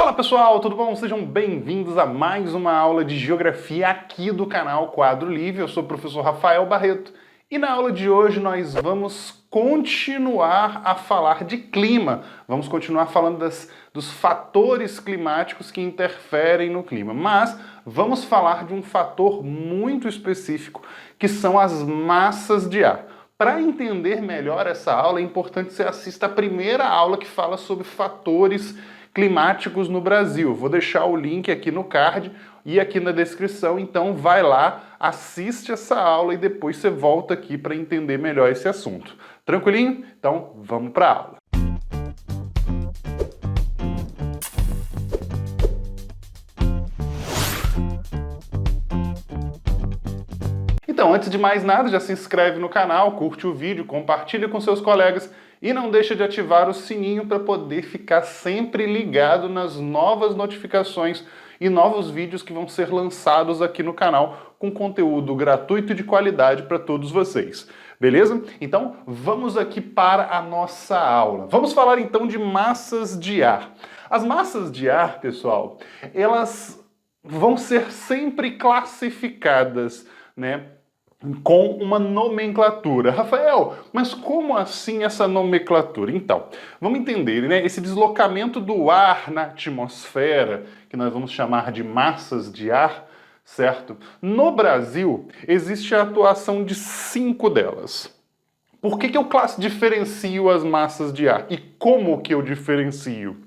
Fala pessoal, tudo bom? Sejam bem-vindos a mais uma aula de Geografia aqui do canal Quadro Livre. Eu sou o professor Rafael Barreto e na aula de hoje nós vamos continuar a falar de clima. Vamos continuar falando dos fatores climáticos que interferem no clima, mas vamos falar de um fator muito específico, que são as massas de ar. Para entender melhor essa aula, é importante que você assista a primeira aula que fala sobre fatores climáticos no Brasil. Vou deixar o link aqui no card e aqui na descrição, então vai lá, assiste essa aula e depois você volta aqui para entender melhor esse assunto. Tranquilinho? Então vamos para a aula. Então, antes de mais nada, já se inscreve no canal, curte o vídeo, compartilha com seus colegas e não deixa de ativar o sininho para poder ficar sempre ligado nas novas notificações e novos vídeos que vão ser lançados aqui no canal com conteúdo gratuito e de qualidade para todos vocês. Beleza? Então, vamos aqui para a nossa aula. Vamos falar então de massas de ar. As massas de ar, pessoal, elas vão ser sempre classificadas, né, com uma nomenclatura. Rafael, mas como assim essa nomenclatura? Então, vamos entender, né? Esse deslocamento do ar na atmosfera, que nós vamos chamar de massas de ar, certo? No Brasil, existe a atuação de 5 delas. Por que eu diferencio as massas de ar? E como que eu diferencio?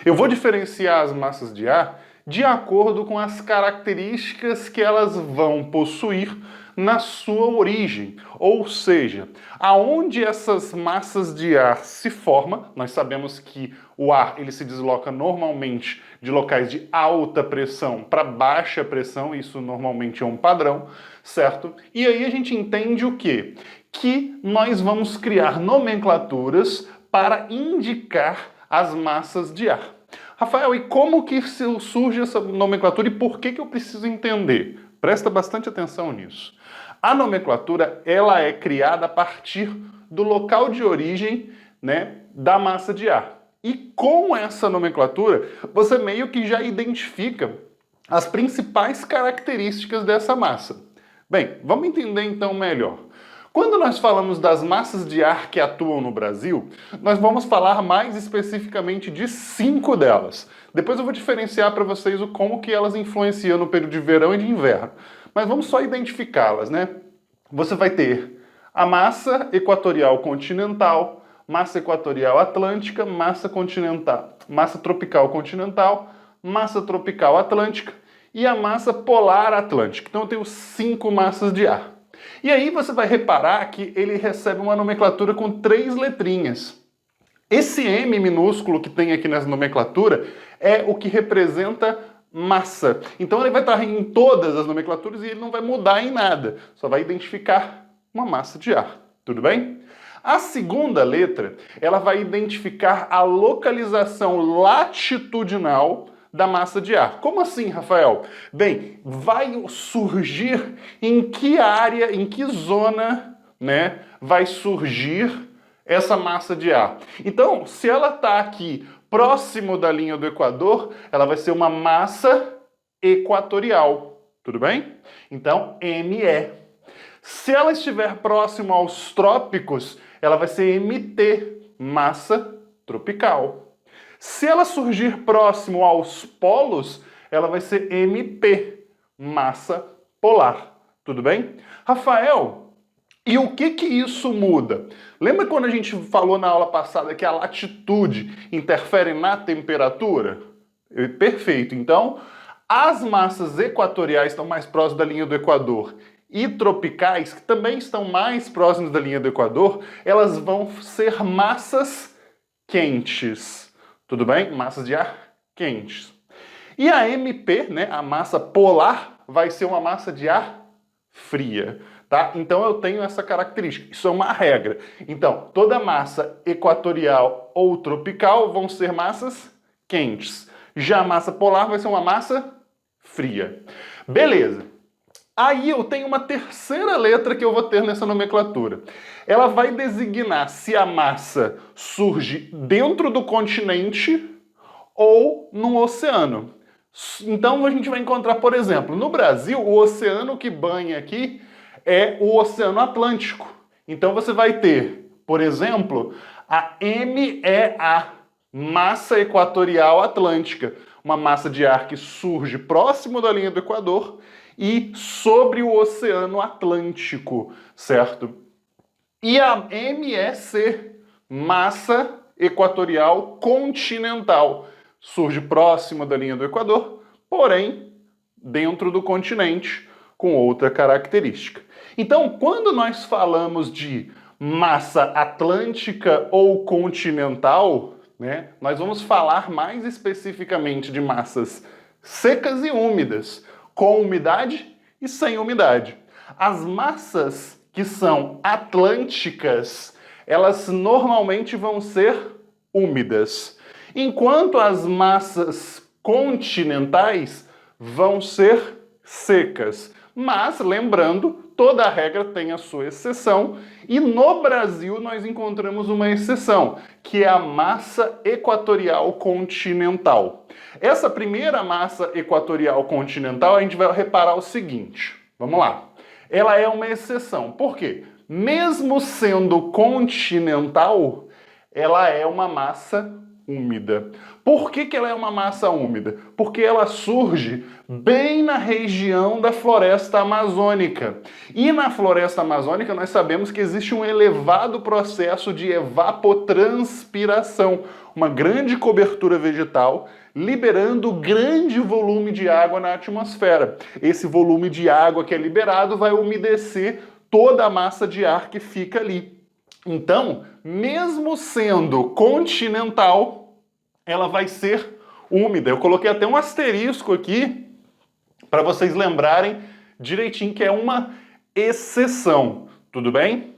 Eu vou diferenciar as massas de ar de acordo com as características que elas vão possuir na sua origem, ou seja, aonde essas massas de ar se formam. Nós sabemos que o ar ele se desloca normalmente de locais de alta pressão para baixa pressão, isso normalmente é um padrão, certo? E aí a gente entende o quê? Que nós vamos criar nomenclaturas para indicar as massas de ar. Rafael, e como que surge essa nomenclatura e por que eu preciso entender? Presta bastante atenção nisso. A nomenclatura ela é criada a partir do local de origem, né, da massa de ar. E com essa nomenclatura, você meio que já identifica as principais características dessa massa. Bem, vamos entender então melhor. Quando nós falamos das massas de ar que atuam no Brasil, nós vamos falar mais especificamente de 5 delas. Depois eu vou diferenciar para vocês como que elas influenciam no período de verão e de inverno. Mas vamos só identificá-las, né? Você vai ter a massa equatorial continental, massa equatorial atlântica, massa tropical continental, massa tropical atlântica e a massa polar atlântica. Então eu tenho 5 massas de ar. E aí você vai reparar que ele recebe uma nomenclatura com 3 letrinhas. Esse M minúsculo que tem aqui nessa nomenclatura é o que representa massa. Então ele vai estar em todas as nomenclaturas e ele não vai mudar em nada. Só vai identificar uma massa de ar. Tudo bem? A segunda letra, ela vai identificar a localização latitudinal da massa de ar. Como assim, Rafael? Bem, vai surgir em que área, em que zona, né, vai surgir essa massa de ar. Então, se ela está aqui próximo da linha do Equador, ela vai ser uma massa equatorial. Tudo bem? Então, ME. Se ela estiver próximo aos trópicos, ela vai ser MT, massa tropical. Se ela surgir próximo aos polos, ela vai ser MP, massa polar. Tudo bem? Rafael, e o que isso muda? Lembra quando a gente falou na aula passada que a latitude interfere na temperatura? Perfeito. Então, as massas equatoriais estão mais próximas da linha do Equador e tropicais, que também estão mais próximas da linha do Equador, elas vão ser massas quentes. Tudo bem? Massas de ar quentes. E a MP, né, a massa polar, vai ser uma massa de ar fria. Tá? Então eu tenho essa característica. Isso é uma regra. Então, toda massa equatorial ou tropical vão ser massas quentes. Já a massa polar vai ser uma massa fria. Beleza. Aí eu tenho uma terceira letra que eu vou ter nessa nomenclatura. Ela vai designar se a massa surge dentro do continente ou no oceano. Então a gente vai encontrar, por exemplo, no Brasil, o oceano que banha aqui é o Oceano Atlântico. Então você vai ter, por exemplo, a MEA, Massa Equatorial Atlântica, uma massa de ar que surge próximo da linha do Equador e sobre o Oceano Atlântico, certo? E a MEC, Massa Equatorial Continental, surge próximo da linha do Equador, porém dentro do continente, com outra característica. Então, quando nós falamos de massa atlântica ou continental, né, nós vamos falar mais especificamente de massas secas e úmidas, com umidade e sem umidade. As massas que são atlânticas, elas normalmente vão ser úmidas, enquanto as massas continentais vão ser secas. Mas, lembrando, toda regra tem a sua exceção, e no Brasil nós encontramos uma exceção, que é a massa equatorial continental. Essa primeira massa equatorial continental, a gente vai reparar o seguinte, vamos lá. Ela é uma exceção. Por quê? Mesmo sendo continental, ela é uma massa úmida. Por que ela é uma massa úmida? Porque ela surge bem na região da floresta amazônica. E na floresta amazônica nós sabemos que existe um elevado processo de evapotranspiração, uma grande cobertura vegetal liberando grande volume de água na atmosfera. Esse volume de água que é liberado vai umedecer toda a massa de ar que fica ali. Então, mesmo sendo continental, ela vai ser úmida. Eu coloquei até um asterisco aqui para vocês lembrarem direitinho que é uma exceção, tudo bem?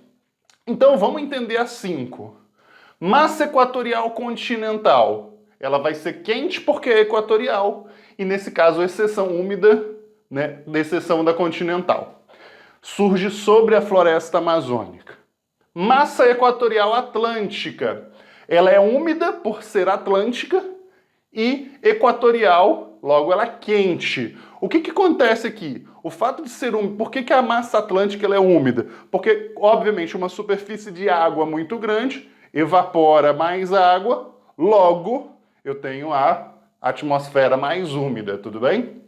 Então, vamos entender as 5. Massa equatorial continental, ela vai ser quente porque é equatorial, e nesse caso, exceção úmida, né, da exceção da continental. Surge sobre a floresta amazônica. Massa equatorial atlântica, ela é úmida por ser atlântica e equatorial, logo ela é quente. O que acontece aqui? O fato de ser úmida, por que a massa atlântica ela é úmida? Porque, obviamente, uma superfície de água muito grande evapora mais água, logo eu tenho a atmosfera mais úmida, tudo bem?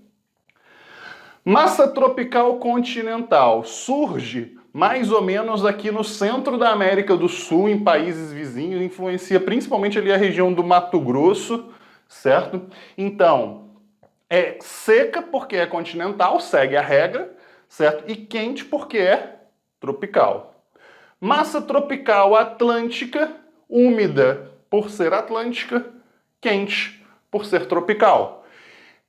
Massa tropical continental surge mais ou menos aqui no centro da América do Sul, em países vizinhos, influencia principalmente ali a região do Mato Grosso, certo? Então, é seca porque é continental, segue a regra, certo? E quente porque é tropical. Massa tropical atlântica, úmida por ser atlântica, quente por ser tropical.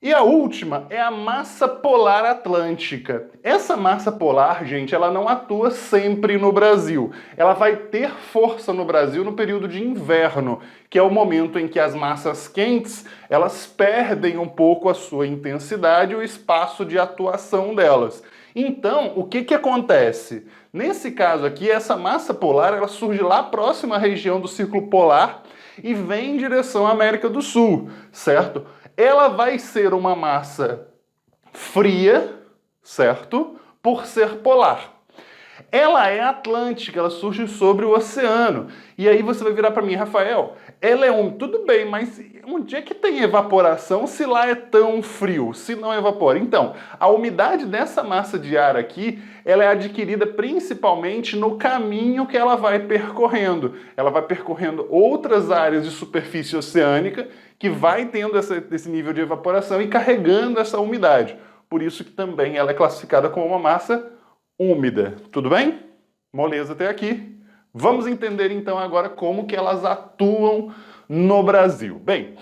E a última é a massa polar atlântica. Essa massa polar, gente, ela não atua sempre no Brasil. Ela vai ter força no Brasil no período de inverno, que é o momento em que as massas quentes, elas perdem um pouco a sua intensidade e o espaço de atuação delas. Então, o que acontece? Nesse caso aqui, essa massa polar, ela surge lá próxima à região do Círculo Polar e vem em direção à América do Sul, certo? Ela vai ser uma massa fria, certo? Por ser polar. Ela é atlântica, ela surge sobre o oceano. E aí você vai virar para mim, Rafael, ela é úmida. Tudo bem, mas onde é que tem evaporação se lá é tão frio, se não evapora? Então, a umidade dessa massa de ar aqui, ela é adquirida principalmente no caminho que ela vai percorrendo. Ela vai percorrendo outras áreas de superfície oceânica que vai tendo esse nível de evaporação e carregando essa umidade. Por isso que também ela é classificada como uma massa úmida. Tudo bem? Moleza até aqui. Vamos entender então agora como que elas atuam no Brasil. Bem,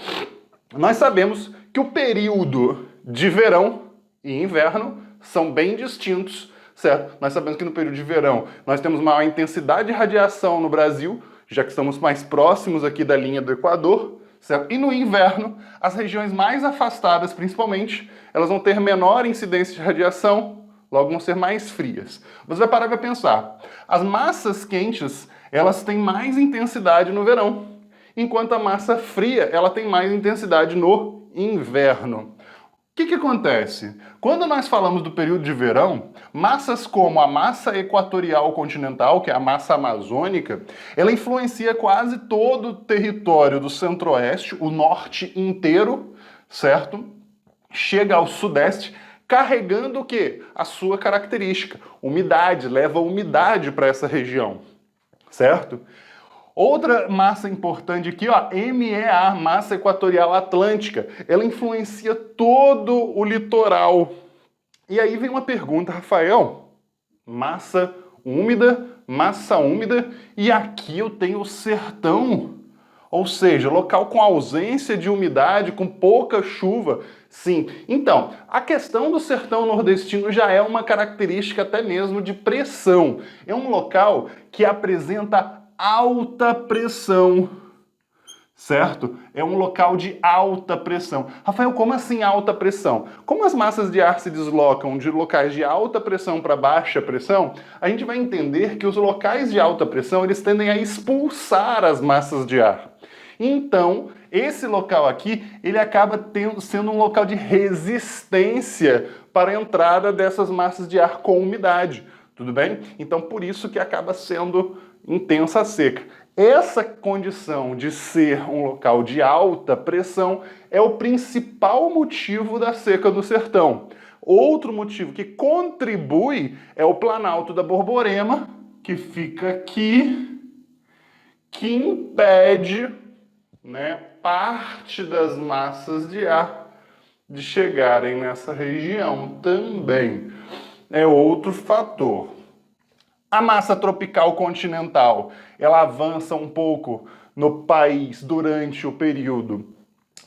nós sabemos que o período de verão e inverno são bem distintos, certo? Nós sabemos que no período de verão nós temos maior intensidade de radiação no Brasil, já que estamos mais próximos aqui da linha do Equador, certo? E no inverno, as regiões mais afastadas, principalmente, elas vão ter menor incidência de radiação, logo vão ser mais frias. Você vai parar para pensar. As massas quentes, elas têm mais intensidade no verão. enquanto a massa fria ela tem mais intensidade no inverno. O que acontece? Quando nós falamos do período de verão, massas como a massa equatorial continental, que é a massa amazônica, ela influencia quase todo o território do centro-oeste, o norte inteiro, certo? Chega ao sudeste, carregando o quê? A sua característica, umidade, leva umidade para essa região, certo? Outra massa importante aqui, ó, MEA, massa equatorial atlântica, ela influencia todo o litoral. E aí vem uma pergunta, Rafael, massa úmida, e aqui eu tenho o sertão, ou seja, local com ausência de umidade, com pouca chuva. Sim, então, a questão do sertão nordestino já é uma característica até mesmo de pressão. É um local que apresenta alta pressão, certo? É um local de alta pressão. Rafael, como assim alta pressão? Como as massas de ar se deslocam de locais de alta pressão para baixa pressão, a gente vai entender que os locais de alta pressão, eles tendem a expulsar as massas de ar. Então, esse local aqui, ele acaba sendo um local de resistência para a entrada dessas massas de ar com umidade, tudo bem? Então, por isso que acaba sendo intensa a seca. Essa condição de ser um local de alta pressão é o principal motivo da seca do sertão. Outro motivo que contribui é o Planalto da Borborema, que fica aqui, que impede, né, parte das massas de ar de chegarem nessa região também. É outro fator. A massa tropical continental, ela avança um pouco no país durante o período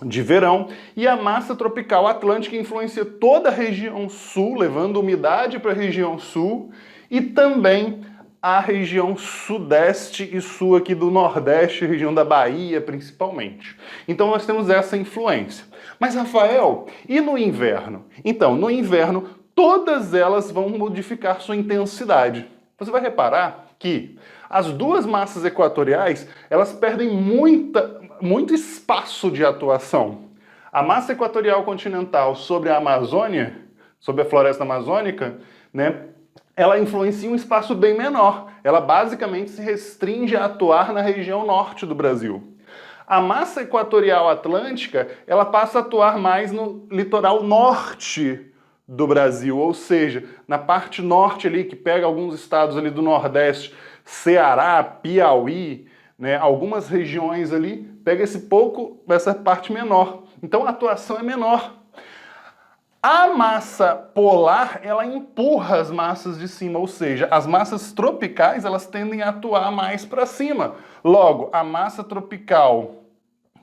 de verão, e a massa tropical atlântica influencia toda a região sul, levando umidade para a região sul, e também a região sudeste e sul aqui do nordeste, região da Bahia principalmente. Então nós temos essa influência. Mas Rafael, e no inverno? Então, no inverno, todas elas vão modificar sua intensidade. Você vai reparar que as duas massas equatoriais, elas perdem muito espaço de atuação. A massa equatorial continental sobre a Amazônia, sobre a floresta amazônica, né, ela influencia um espaço bem menor. Ela basicamente se restringe a atuar na região norte do Brasil. A massa equatorial atlântica, ela passa a atuar mais no litoral norte do Brasil, ou seja, na parte norte ali, que pega alguns estados ali do Nordeste, Ceará, Piauí, né, algumas regiões ali, pega essa parte menor. Então a atuação é menor. A massa polar, ela empurra as massas de cima, ou seja, as massas tropicais, elas tendem a atuar mais para cima. Logo, a massa tropical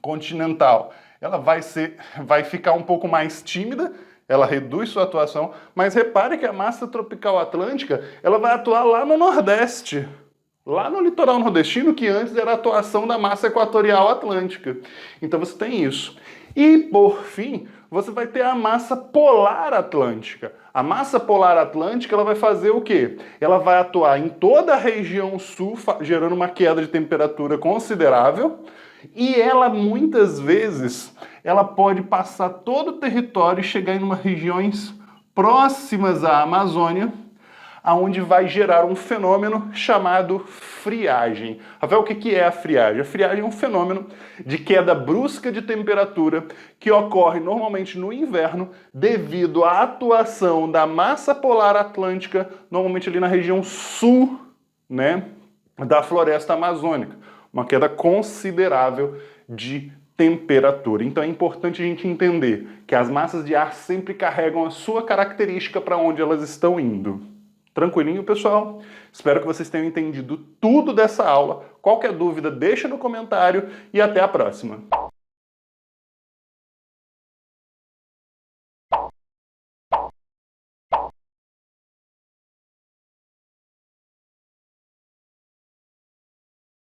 continental, ela vai ficar um pouco mais tímida, ela reduz sua atuação, mas repare que a massa tropical atlântica, ela vai atuar lá no Nordeste, lá no litoral nordestino, que antes era a atuação da massa equatorial atlântica. Então você tem isso. E, por fim, você vai ter a massa polar atlântica. A massa polar atlântica, ela vai fazer o quê? Ela vai atuar em toda a região sul, gerando uma queda de temperatura considerável, e ela, muitas vezes, ela pode passar todo o território e chegar em umas regiões próximas à Amazônia, aonde vai gerar um fenômeno chamado friagem. Rafael, o que é a friagem? A friagem é um fenômeno de queda brusca de temperatura que ocorre normalmente no inverno devido à atuação da massa polar atlântica, normalmente ali na região sul, né, da floresta amazônica. Uma queda considerável de temperatura. Então é importante a gente entender que as massas de ar sempre carregam a sua característica para onde elas estão indo. Tranquilinho, pessoal? Espero que vocês tenham entendido tudo dessa aula. Qualquer dúvida, deixa no comentário e até a próxima.